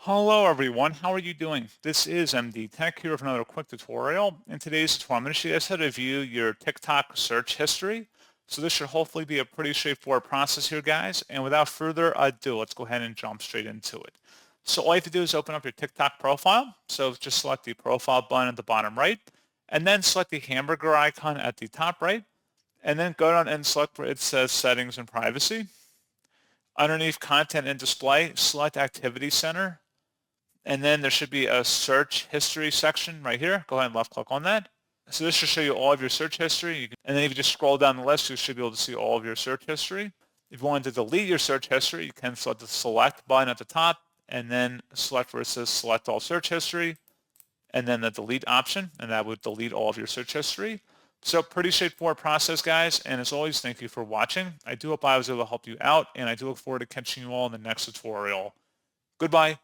Hello everyone, how are you doing? This is MD Tech here with another quick tutorial. In today's tutorial, I'm going to show you guys how to view your TikTok search history. So this should hopefully be a pretty straightforward process here, guys. And without further ado, let's go ahead and jump straight into it. So all you have to do is open up your TikTok profile. So just select the profile button at the bottom right, and then select the hamburger icon at the top right, and then go down and select where it says settings and privacy. Underneath content and display, select activity center, and then there should be a search history section right here. Go ahead and left click on that. So this should show you all of your search history. And then if you just scroll down the list, you should be able to see all of your search history. If you wanted to delete your search history, you can select the select button at the top and then select where it says select all search history and then the delete option, and that would delete all of your search history. So pretty straightforward process, guys. And as always, thank you for watching. I do hope I was able to help you out, and I do look forward to catching you all in the next tutorial. Goodbye.